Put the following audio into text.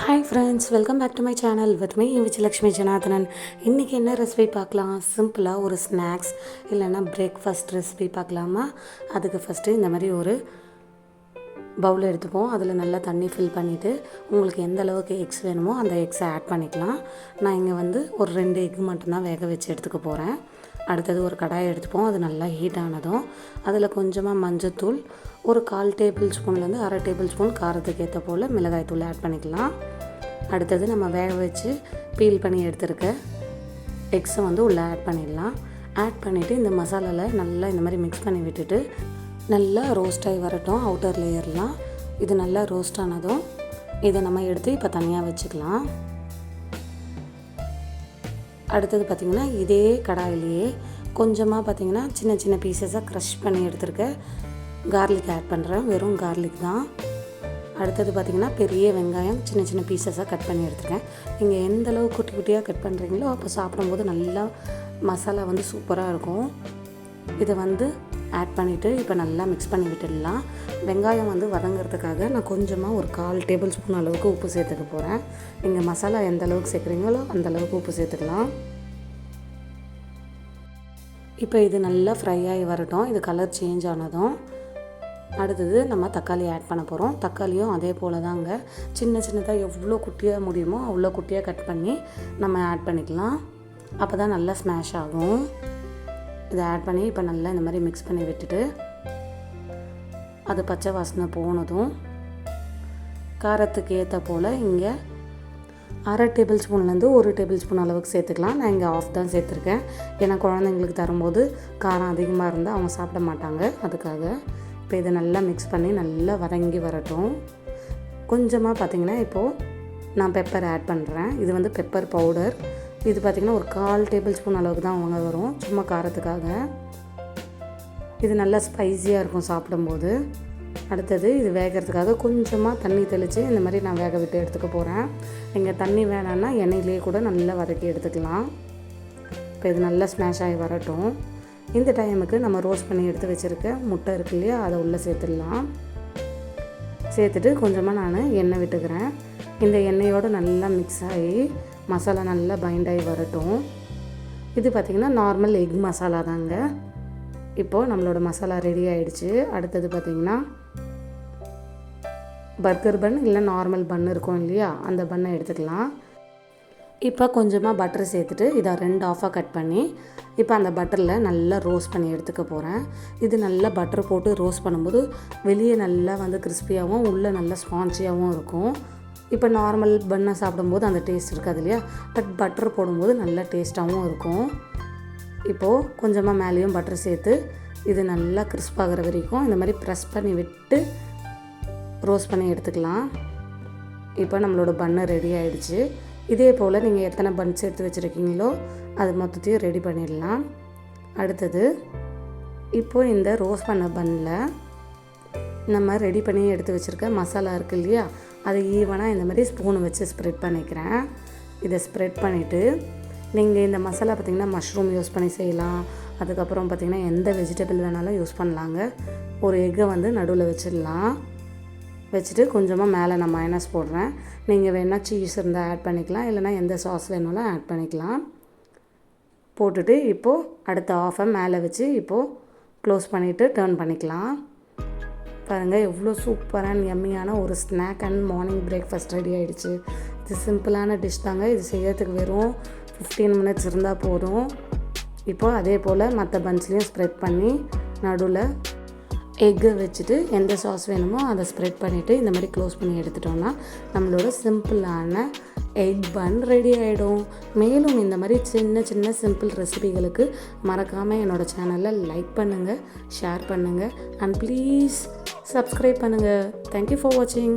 Hi friends, welcome back to my channel with me Vijayalakshmi Janardhanan. இன்றைக்கி என்ன recipe பார்க்கலாம்? சிம்பிளாக ஒரு ஸ்நாக்ஸ் இல்லைன்னா பிரேக்ஃபாஸ்ட் ரெசிபி பார்க்கலாமா? அதுக்கு ஃபஸ்ட்டு இந்த மாதிரி ஒரு பவுல் எடுத்துப்போம். அதில் நல்லா தண்ணி ஃபில் பண்ணிவிட்டு உங்களுக்கு எந்த அளவுக்கு எக்ஸ் வேணுமோ அந்த எக்ஸை ஆட் பண்ணிக்கலாம். நான் இங்கே ஒரு 2 எக் மட்டும்தான் வேக வச்சு எடுத்துக்க போகிறேன். அடுத்தது ஒரு கடாயை எடுத்துப்போம். அது நல்லா ஹீட் ஆனதும் அதில் கொஞ்சமாக மஞ்சத்தூள், ஒரு 1/4 டேபிள் ஸ்பூன்லேருந்து 1/2 டேபிள் ஸ்பூன் காரத்துக்கு ஏற்ற போல் மிளகாய் தூள் ஆட் பண்ணிக்கலாம். அடுத்தது நம்ம வேக வச்சு பீல் பண்ணி எடுத்துருக்க எக்ஸை உள்ளே ஆட் பண்ணிடலாம். ஆட் பண்ணிவிட்டு இந்த மசாலாவில் நல்லா இந்த மாதிரி மிக்ஸ் பண்ணி விட்டுட்டு நல்லா ரோஸ்ட் ஆகி வரட்டும். அவுட்டர் லேயர்லாம் இது நல்லா ரோஸ்ட் ஆனதும் இதை நம்ம எடுத்து இப்போ தனியாக வச்சுக்கலாம். அடுத்தது பார்த்திங்கன்னா இதே கடாயிலேயே கொஞ்சமாக பார்த்திங்கன்னா சின்ன சின்ன பீசஸாக க்ரஷ் பண்ணி எடுத்துருக்க கார்லிக் ஆட் பண்ணுறேன். வெறும் கார்லிக் தான். அடுத்தது பார்த்திங்கன்னா பெரிய வெங்காயம் சின்ன சின்ன பீசஸாக கட் பண்ணி எடுத்துருக்கேன். நீங்கள் எந்த அளவு குட்டி குட்டியாக கட் பண்ணுறீங்களோ அப்போ சாப்பிடும்போது நல்லா மசாலா சூப்பராக இருக்கும். இதை ஆட் பண்ணிவிட்டு இப்போ நல்லா மிக்ஸ் பண்ணி விட்டுடலாம். வெங்காயம் வதங்கிறதுக்காக நான் கொஞ்சமாக ஒரு 1/4 டேபிள் ஸ்பூன் அளவுக்கு உப்பு சேர்த்துக்க போகிறேன். நீங்கள் மசாலா எந்த அளவுக்கு சேர்க்குறீங்களோ அந்த அளவுக்கு உப்பு சேர்த்துக்கலாம். இப்போ இது நல்லா ஃப்ரை ஆகி வரட்டும். இது கலர் சேஞ்ச் ஆனதும் அடுத்தது நம்ம தக்காளி ஆட் பண்ண போகிறோம். தக்காளியும் அதே போல் தாங்க சின்ன சின்னதாக எவ்வளோ குட்டியாக முடியுமோ அவ்வளோ குட்டியாக கட் பண்ணி நம்ம ஆட் பண்ணிக்கலாம். அப்போ தான் நல்லா ஸ்மாஷ் ஆகும். இதை ஆட் பண்ணி இப்போ நல்லா இந்த மாதிரி மிக்ஸ் பண்ணி விட்டுட்டு அது பச்சை வாசனை போனதும் காரத்துக்கு ஏற்ற போல் இங்கே 1/2 டேபிள் ஸ்பூன்லேருந்து 1 டேபிள் ஸ்பூன் அளவுக்கு சேர்த்துக்கலாம். நான் இங்கே ஆஃப் தான் சேர்த்துருக்கேன். ஏன்னா குழந்தைங்களுக்கு தரும்போது காரம் அதிகமாக இருந்தால் அவங்க சாப்பிட மாட்டாங்க. அதுக்காக இப்போ இதை நல்லா மிக்ஸ் பண்ணி நல்லா வதங்கி வரட்டும். கொஞ்சமாக பார்த்திங்கன்னா இப்போது நான் பெப்பர் ஆட் பண்ணுறேன். இது பெப்பர் பவுடர். இது பார்த்திங்கன்னா ஒரு 1/4 டேபிள் ஸ்பூன் அளவுக்கு தான் அவங்க வரும், சும்மா காரத்துக்காக. இது நல்லா ஸ்பைஸியாக இருக்கும் சாப்பிடும்போது. அடுத்தது இது வேகிறதுக்காக கொஞ்சமாக தண்ணி தெளித்து இந்த மாதிரி நான் வேக விட்டு எடுத்துக்க போகிறேன். நீங்கள் தண்ணி வேணான்னா எண்ணெயிலேயே கூட நல்லா வதக்கி எடுத்துக்கலாம். இப்போ இது நல்லா ஸ்மாஷ் ஆகி வரட்டும். இந்த டைமுக்கு நம்ம ரோஸ்ட் பண்ணி எடுத்து வச்சுருக்க முட்டை இருக்கு இல்லையா, அதை உள்ளே சேர்த்துடலாம். சேர்த்துட்டு கொஞ்சமாக நான் எண்ணெய் விட்டுக்கிறேன். இந்த எண்ணெயோடு நல்லா மிக்ஸ் ஆகி மசாலா நல்லா பைண்ட் ஆகி வரட்டும். இது பார்த்திங்கன்னா நார்மல் எக் மசாலா தாங்க. இப்போது நம்மளோட மசாலா ரெடி ஆகிடுச்சு. அடுத்தது பார்த்திங்கன்னா பர்கர் பன் இல்லை நார்மல் பன் இருக்கும் இல்லையா, அந்த பன்னை எடுத்துக்கலாம். இப்போ கொஞ்சமாக பட்டர் சேர்த்துட்டு இதை 2 ஆஃபாக கட் பண்ணி இப்போ அந்த பட்டரில் நல்லா ரோஸ்ட் பண்ணி எடுத்துக்க போகிறேன். இது நல்லா பட்டர் போட்டு ரோஸ்ட் பண்ணும்போது வெளியே நல்லா கிறிஸ்பியாகவும் உள்ளே நல்லா ஸ்பான்ச்சியாகவும் இருக்கும். இப்போ நார்மல் பன்னை சாப்பிடும்போது அந்த டேஸ்ட் இருக்காது இல்லையா, பட் பட்டர் போடும்போது நல்லா டேஸ்ட்டாகவும் இருக்கும். இப்போது கொஞ்சமாக மேலேயும் பட்டர் சேர்த்து இது நல்லா கிறிஸ்பாகிற வரைக்கும் இந்த மாதிரி ப்ரெஸ் பண்ணி விட்டு ரோஸ்ட் பண்ணி எடுத்துக்கலாம். இப்போ நம்மளோட பன்னு ரெடி ஆகிடுச்சு. இதே போல் நீங்கள் எத்தனை பன்ஸ் எடுத்து வச்சுருக்கீங்களோ அது மொத்தத்தையும் ரெடி பண்ணிடலாம். அடுத்தது இப்போது இந்த ரோஸ்ட் பண்ண பன்னில் நம்ம ரெடி பண்ணி எடுத்து வச்சுருக்க மசாலா இருக்குது இல்லையா, அதை ஈவனாக இந்த மாதிரி ஸ்பூனை வச்சு ஸ்ப்ரெட் பண்ணிக்கிறேன். இதை ஸ்ப்ரெட் பண்ணிவிட்டு நீங்கள் இந்த மசாலா பார்த்திங்கன்னா மஷ்ரூம் யூஸ் பண்ணி செய்யலாம். அதுக்கப்புறம் பார்த்திங்கன்னா எந்த வெஜிடபிள் வேணாலும் யூஸ் பண்ணலாங்க. ஒரு எக்கை நடுவில் வச்சிடலாம். வச்சுட்டு கொஞ்சமாக மேலே நான் மைனஸ் போடுறேன். நீங்கள் வேணால் சீஸ் இருந்தால் ஆட் பண்ணிக்கலாம், இல்லைனா எந்த சாஸ் வேணாலும் ஆட் பண்ணிக்கலாம். போட்டுட்டு இப்போது அடுத்த ஆஃபை மேலே வச்சு இப்போது க்ளோஸ் பண்ணிவிட்டு டர்ன் பண்ணிக்கலாம். பாருங்கள் எவ்வளோ சூப்பரான எம்மியான ஒரு snack and morning breakfast ready ஆகிடுச்சு. இது சிம்பிளான டிஷ் தாங்க. இது செய்யறதுக்கு வெறும் 15 மினிட்ஸ் இருந்தால் போதும். இப்போது அதே போல் மற்ற பன்ஸ்லேயும் ஸ்ப்ரெட் பண்ணி நடுவில் எக்கை வச்சுட்டு எந்த சாஸ் வேணுமோ அதை ஸ்ப்ரெட் பண்ணிவிட்டு இந்த மாதிரி க்ளோஸ் பண்ணி எடுத்துட்டோம்னா நம்மளோட சிம்பிளான எக் பன் ரெடி ஆகிடும். மேலும் இந்த மாதிரி சின்ன சின்ன சிம்பிள் ரெசிபிகளுக்கு மறக்காமல் என்னோடய சேனலை லைக் பண்ணுங்கள், ஷேர் பண்ணுங்கள் அண்ட் ப்ளீஸ் சப்ஸ்கிரைப் பண்ணுங்கள். தேங்க்யூ ஃபார் வாட்சிங்.